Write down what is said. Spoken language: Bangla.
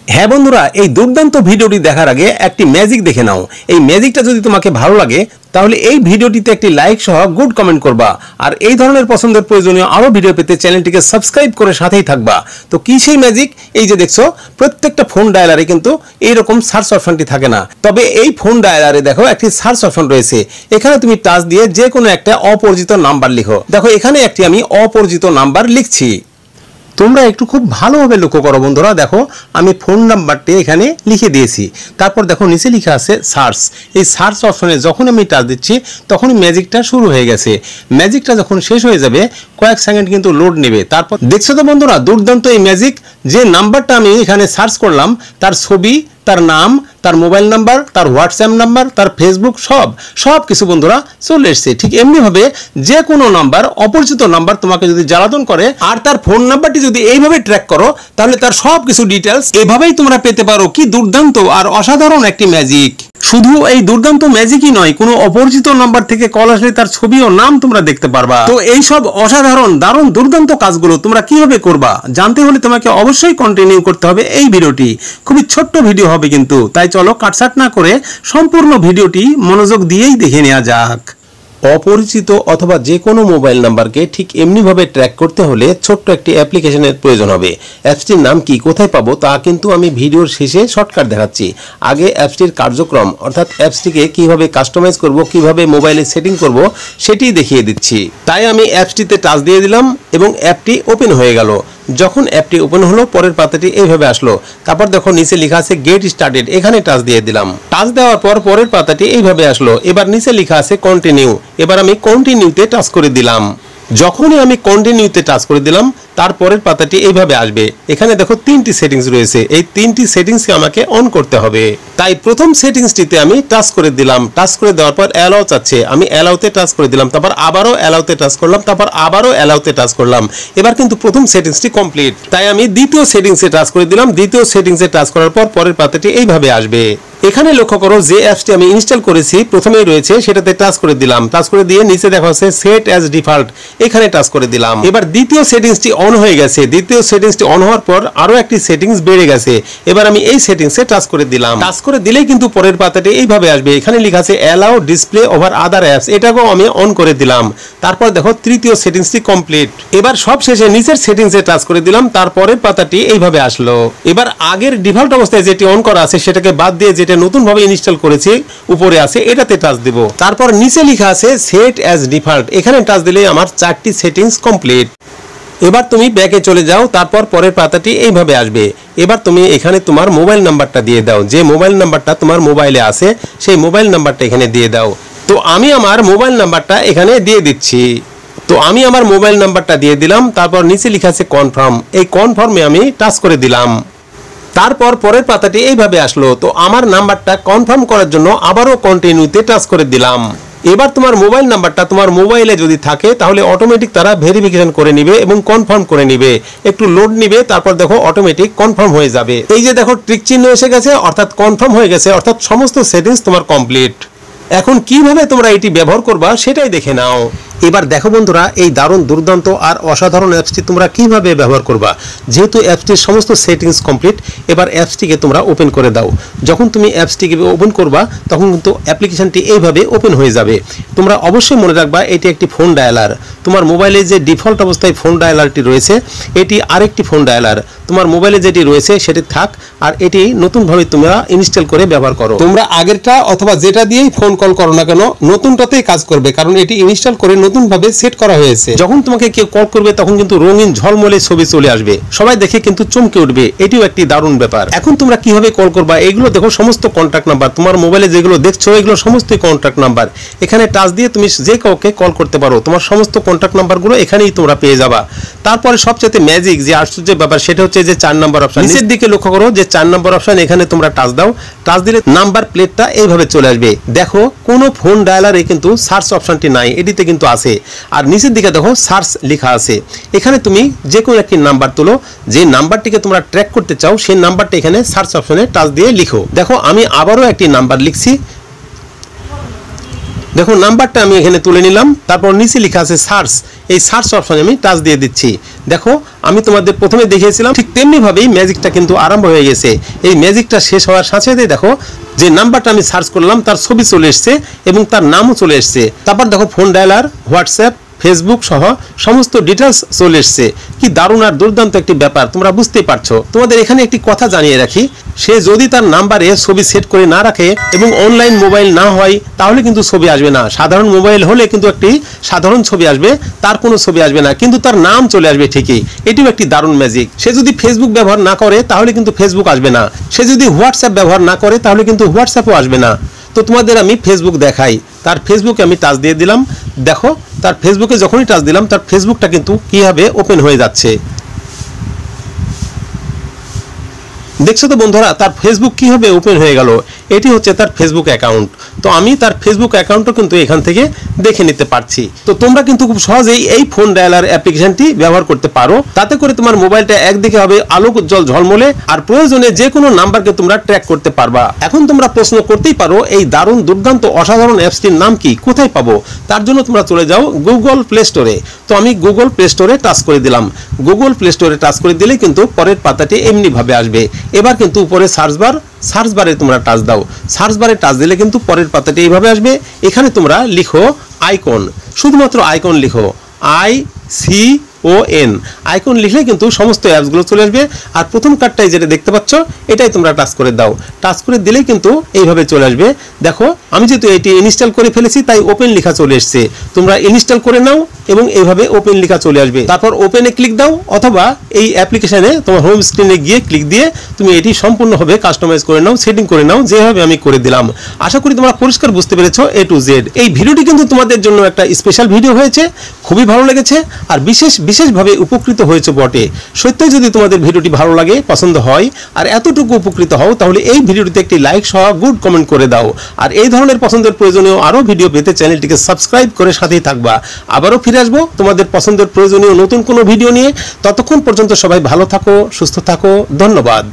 হ্যাঁ বন্ধুরা, এই দুর্দান্ত ভিডিওটি দেখার আগে একটি ম্যাজিক দেখে নাও। এই ম্যাজিকটা যদি তোমাকে ভালো লাগে তাহলে এই ভিডিওটিতে একটি লাইক সহ গুড কমেন্ট করবা। আর এই ধরনের পছন্দের প্রয়োজনীয় আরো ভিডিও পেতে চ্যানেলটিকে সাবস্ক্রাইব করে সাথেই থাকবা। তো কি সেই ম্যাজিক? এই যে দেখছো, প্রত্যেকটা ফোন ডায়ালারে কিন্তু এইরকম সার্চ অপশনটি থাকে না, তবে এই ফোন ডায়ালারে দেখো একটি সার্চ অপশন রয়েছে। এখানে তুমি টাচ দিয়ে যে কোনো একটা অপরিচিত নাম্বার লিখো। দেখো এখানে একটি আমি অপরিচিত নাম্বার লিখছি। তোমরা একটু খুব ভালোভাবে লক্ষ্য করো বন্ধুরা, দেখো আমি ফোন নাম্বারটি এখানে লিখে দিয়েছি। তারপর দেখো নিচে লেখা আছে সার্চ। এই সার্চ অপশনে যখন আমি টাচ দিচ্ছি তখনই ম্যাজিকটা শুরু হয়ে গেছে। ম্যাজিকটা যখন শেষ হয়ে যাবে কয়েক সেকেন্ড কিন্তু লোড নেবে। তারপর দেখছো তো বন্ধুরা, দুর্দান্ত এই ম্যাজিক। যে নাম্বারটা আমি এখানে সার্চ করলাম তার ছবি, তার নাম, তার মোবাইল নাম্বার, তার হোয়াটসঅ্যাপ নাম্বার, তার ফেসবুক সব কিছু বন্ধুরা চলে এসছে। ঠিক এমনিভাবে যে কোনো নাম্বার, অপরিচিত নাম্বার তোমাকে যদি জ্বালাতন করে আর তার ফোন নাম্বারটি যদি এইভাবে ট্র্যাক করো তাহলে তার সব কিছু ডিটেলস এভাবেই তোমরা পেতে পারো। কি দুর্দান্ত আর অসাধারণ একটি ম্যাজিক! শুধু এই দুর্দান্ত ম্যাজিকই নয়, কোনো অপরিচিত নাম্বার থেকে কল আসলে তার ছবি ও নাম তোমরা দেখতে পারবা। তো এই সব অসাধারণ দারুণ দুর্দান্ত কাজগুলো তোমরা কিভাবে করবা জানতে হলে তোমাকে অবশ্যই কন্টিনিউ করতে হবে এই ভিডিওটি। খুবই ছোট্ট ভিডিও হবে কিন্তু, তাই চলো কাটছাট না করে সম্পূর্ণ ভিডিওটি মনোযোগ দিয়েই দেখে নেওয়া যাক। অপরিচিত অথবা যে কোনো মোবাইল নাম্বারকে ঠিক এমনিভাবে ট্র্যাক করতে হলে ছোট্ট একটি অ্যাপ্লিকেশনের প্রয়োজন হবে। অ্যাপসটির নাম কি, কোথায় পাবো তা কিন্তু আমি ভিডিওর শেষে শর্টকাট দেখাচ্ছি। আগে অ্যাপসটির কার্যক্রম অর্থাৎ অ্যাপসটিকে কিভাবে কাস্টমাইজ করব, কিভাবে মোবাইলে সেটিং করব সেটি দেখিয়ে দিচ্ছি। তাই আমি অ্যাপসটিতে টাচ দিয়ে দিলাম এবং অ্যাপটি ওপেন হয়ে গেল। যখন অ্যাপটি ওপেন হলো পরের পাতাটি এইভাবে আসলো। তারপর দেখো নিচে লেখা আছে গেট স্টার্টেড, এখানে টাচ দিয়ে দিলাম। টাচ দেওয়ার পর পরের পাতাটি এইভাবে আসলো। এবার নিচে লেখা আছে কন্টিনিউ, এবার আমি কন্টিনিউতে টাচ করে দিলাম। যখনই আমি কন্টিনিউতে টাচ করে দিলাম তারপরের পাতাটি এইভাবে আসবে। এখানে দেখো তিনটি সেটিংস রয়েছে, এই তিনটি সেটিংসকে আমাকে অন করতে হবে। তাই প্রথম সেটিংসটিতে আমি টাচ করে দিলাম। টাচ করে দেওয়ার পর অ্যালাউ চাচ্ছে, আমি অ্যালাউতে টাচ করে দিলাম। তারপর আবারও অ্যালাউতে টাচ করলাম, তারপর আবারও অ্যালাউতে টাচ করলাম। এবার কিন্তু প্রথম সেটিংসটি কমপ্লিট। তাই আমি দ্বিতীয় সেটিংসে টাচ করে দিলাম। দ্বিতীয় সেটিংসে টাচ করার পর পরের পাতাটি এইভাবে আসবে। এখানে লক্ষ্য করো যে অ্যাপসটি আমি ইনস্টল করেছি প্রথমেই রয়েছে সেটাতে টাচ করে দিলাম। টাচ করে দিয়ে নিচে দেখা হচ্ছে সেট অ্যাজ ডিফল্ট, এখানে টাচ করে দিলাম। এবার দ্বিতীয় সেটিংসটি অন হয়ে গেছে। দ্বিতীয় সেটিংসটি অন হওয়ার পর আরো একটি সেটিংস বেড়ে গেছে। এবার আমি এই সেটিংসে টাচ করে দিলাম। টাচ করে দিলেই কিন্তু পরের পাতাটি এইভাবে আসবে। এখানে লেখা আছে অ্যালাউ ডিসপ্লে ওভার আদার অ্যাপস, এটাকেও আমি অন করে দিলাম। তারপর দেখো তৃতীয় সেটিংসটি কমপ্লিট। এবার সব শেষে নিচের সেটিংসে টাচ করে দিলাম। তারপরের পাতাটি এইভাবে আসলো। এবার আগের ডিফল্ট অবস্থায় যেটি অন করা আছে সেটাকে বাদ দিয়ে যেটা নতুন ভাবে ইনস্টল করেছি উপরে আছে এটাতে টাচ দেব। তারপর নিচে লেখা আছে সেট অ্যাজ ডিফল্ট, এখানে টাচ দিলেই আমার 4টি সেটিংস কমপ্লিট। এবার তুমি ব্যাকে চলে যাও। তারপর পরের পাতাটি এইভাবে আসবে। এবার তুমি এখানে তোমার মোবাইল নাম্বারটা দিয়ে দাও। যে মোবাইল নাম্বারটা তোমার মোবাইলে আছে সেই মোবাইল নাম্বারটা এখানে দিয়ে দাও। তো আমি আমার মোবাইল নাম্বারটা এখানে দিয়ে দিচ্ছি। তো আমি আমার মোবাইল নাম্বারটা দিয়ে দিলাম। তারপর নিচে লেখা আছে কনফার্ম, এই কনফার্মে আমি টাচ করে দিলাম। তারপর পরের পাতাটি এইভাবে আসলো। তো আমার নাম্বারটা কনফার্ম করার জন্য আবারও কন্টিনিউতে টাচ করে দিলাম। এবার তোমার মোবাইল নাম্বারটা তোমার মোবাইলে যদি থাকে তাহলে অটোমেটিক তারা ভেরিফিকেশন করে নিবে এবং কনফার্ম করে নিবে। একটু লোড নিবে, তারপর দেখো অটোমেটিক কনফার্ম হয়ে যাবে। এই যে দেখো টিক চিহ্ন এসে গেছে, অর্থাৎ কনফার্ম হয়ে গেছে, অর্থাৎ সমস্ত সেটিংস তোমার কমপ্লিট। এখন কিভাবে তোমরা এটি ব্যবহার করবা সেটাই দেখে নাও। এবার দেখো বন্ধুরা, এই দারুণ দুর্দান্ত আর অসাধারণ অ্যাপসটি তোমরা কিভাবে ব্যবহার করবা। যেহেতু অ্যাপসটির সমস্ত সেটিংস কমপ্লিট, এবার অ্যাপসটিকে তোমরা ওপেন করে দাও। যখন তুমি অ্যাপসটিকে ওপেন করবা তখন কিন্তু অ্যাপ্লিকেশনটি এইভাবে ওপেন হয়ে যাবে। তোমরা অবশ্যই মনে রাখবা এটি একটি ফোন ডায়ালার। তোমার মোবাইলে যে ডিফল্ট অবস্থায় ফোন ডায়ালারটি রয়েছে এটি আরেকটি ফোন ডায়ালার। তোমার মোবাইলে যেটি রয়েছে সেটি থাক, আর এটি নতুনভাবে তোমরা ইনস্টল করে ব্যবহার করো। তোমরা আগেরটা অথবা যেটা দিয়েই ফোন কল করো না কেন নতুনটাতেই কাজ করবে, কারণ এটি ইনস্টল করে নতুনভাবে সেট করা হয়েছে। যখন তোমাকে কেউ কল করবে তখন কিন্তু রঙিন ঝলমলে ছবি চলে আসবে, সবাই দেখে কিন্তু চমকে উঠবে। এটিও একটি দারুণ ব্যাপার। এখন তোমরা কিভাবে কল করবা এগুলো দেখো, সমস্ত কন্ট্যাক্ট নাম্বার তোমার মোবাইলে যেগুলো দেখছো এগুলো সমস্তই কন্ট্যাক্ট নাম্বার। এখানে টাচ দিয়ে তুমি যে কাউকে কল করতে পারো। তোমার সমস্ত কন্ট্যাক্ট নাম্বারগুলো এখানেই তোমরা পেয়ে যাবা। তারপরে সবচেয়ে ম্যাজিক যে আশ্চর্য ব্যাপার সেটা হচ্ছে যে 4 নম্বর অপশন। নিচের দিকে লক্ষ্য করো যে 4 নম্বর অপশন, এখানে তোমরা টাচ দাও। টাচ দিলে নাম্বার প্লেটটা এইভাবে চলে আসবে। দেখো কোনো ফোন ডায়ালারে কিন্তু সার্চ অপশনটি নাই, এটিতে কিন্তু আছে। আর নিচের দিকে দেখো সার্চ লেখা আছে। এখানে তুমি যে কোনো একটি নাম্বার তোলো, যে নাম্বারটিকে তোমরা ট্র্যাক করতে চাও সেই নাম্বারটা এখানে সার্চ অপশনে টাচ দিয়ে লিখো। দেখো আমি আবারও একটি নাম্বার লিখছি। দেখো নাম্বারটা আমি এখানে তুলে নিলাম। তারপর নিচে লেখা আছে সার্চ, এই সার্চ অপশনে আমি টাচ দিয়ে দিচ্ছি। দেখো আমি তোমাদের প্রথমে দেখিয়েছিলাম ঠিক তেমনি ভাবেই ম্যাজিকটা কিন্তু আরম্ভ হয়ে গেছে। এই ম্যাজিকটা শেষ হওয়ার সাথে সাথে দেখো যে নাম্বারটা আমি সার্চ করলাম তার ছবি চলে এসছে এবং তার নামও চলে এসছে। তারপর দেখো ফোন ডায়ালার, হোয়াটসঅ্যাপ, ফেসবুক সহ সমস্ত ডিটেলস চলে এসছে। কি দারুণ আর দুর্দান্ত একটি ব্যাপার, তোমরা বুঝতেই পারছো। তোমাদের এখানে একটি কথা জানিয়ে রাখি, সে যদি তার নাম্বারে ছবি সেট করে না রাখে এবং অনলাইন মোবাইল না হয় তাহলে কিন্তু ছবি আসবে না। সাধারণ মোবাইল হলে কিন্তু একটি সাধারণ ছবি আসবে, তার কোনো ছবি আসবে না, কিন্তু তার নাম চলে আসবে ঠিকই। এটিও একটি দারুণ ম্যাজিক। সে যদি ফেসবুক ব্যবহার না করে তাহলে কিন্তু ফেসবুক আসবে না, সে যদি হোয়াটসঅ্যাপ ব্যবহার না করে তাহলে কিন্তু হোয়াটসঅ্যাপও আসবে না। তো তোমাদের আমি ফেসবুক দেখাই। তার ফেসবুকে আমি টাচ দিয়ে দিলাম। দেখো তার ফেসবুকে যখনই টাচ দিলাম তার ফেসবুকটা কিন্তু কিভাবে ওপেন হয়ে যাচ্ছে। দেখছো তো বন্ধুরা, তার ফেসবুক কিভাবে ওপেন হয়ে গেল। এটি হচ্ছে তার ফেসবুক অ্যাকাউন্ট। তো আমি তার ফেসবুক অ্যাকাউন্টও কিন্তু এখান থেকে দেখে নিতে পারছি। তো তোমরা কিন্তু খুব সহজেই এই ফোন ডায়ালার অ্যাপ্লিকেশনটি ব্যবহার করতে পারো। তাতে করে তোমার মোবাইলটা একদিকে হবে আলোক উজ্জ্বল ঝলমলে, আর প্রয়োজনে যে কোনো নাম্বারকে তোমরা ট্র্যাক করতে পারবা। এখন তোমরা প্রশ্ন করতেই পারো এই দারুণ দুর্দান্ত অসাধারণ অ্যাপসটির নাম কি, কোথায় পাবো? তার জন্য তোমরা চলে যাও গুগল প্লে স্টোরে। তো আমি গুগল প্লে স্টোরে টাচ করে দিলাম। গুগল প্লে স্টোরে টাচ করে দিলে কিন্তু পরের পাতাটি এমনি ভাবে আসবে। এবার কিন্তু উপরে সার্চ বারে তোমরা টাচ দাও। সার্চ বারে টাচ দিলে কিন্তু পরের পাতাটি এইভাবে আসবে। এখানে তোমরা লিখো আইকন, শুধুমাত্র আইকন লিখো, ICON। আইকন লিখলে কিন্তু সমস্ত অ্যাপসগুলো চলে আসবে। আর প্রথম কার্ডটাই যেটা দেখতে পাচ্ছ এটাই তোমরা টাচ করে দাও। টাচ করে দিলেই কিন্তু এইভাবে চলে আসবে। দেখো আমি যেহেতু এটি ইনস্টল করে ফেলেছি তাই ওপেন লেখা চলে এসছে। তোমরা ইনস্টল করে নাও এবং এইভাবে ওপেন লেখা চলে আসবে। তারপর ওপেনে ক্লিক দাও, অথবা এই অ্যাপ্লিকেশনে তোমার হোম স্ক্রিনে গিয়ে ক্লিক দিয়ে তুমি এটি সম্পূর্ণভাবে কাস্টমাইজ করে নাও, সেটিং করে নাও, যেভাবে আমি করে দিলাম। আশা করি তোমরা পরিষ্কার বুঝতে পেরেছো A to Z। এই ভিডিওটি কিন্তু তোমাদের জন্য একটা স্পেশাল ভিডিও হয়েছে, খুবই ভালো লেগেছে আর বিশেষভাবে উপকৃত হয়েছে বটে। সত্যি যদি তোমাদের ভিডিওটি ভালো লাগে, পছন্দ হয় আর এতটুকু উপকৃত হও, তাহলে এই ভিডিওটিতে একটি লাইক সহ গুড কমেন্ট করে দাও। আর এই ধরনের পছন্দের প্রয়োজনীয় আরও ভিডিও পেতে চ্যানেলটিকে সাবস্ক্রাইব করে সাথেই থাকবা। আবারও ফিরে আসবো তোমাদের পছন্দের প্রয়োজনীয় নতুন কোনো ভিডিও নিয়ে। ততক্ষণ পর্যন্ত সবাই ভালো থাকো, সুস্থ থাকো। ধন্যবাদ।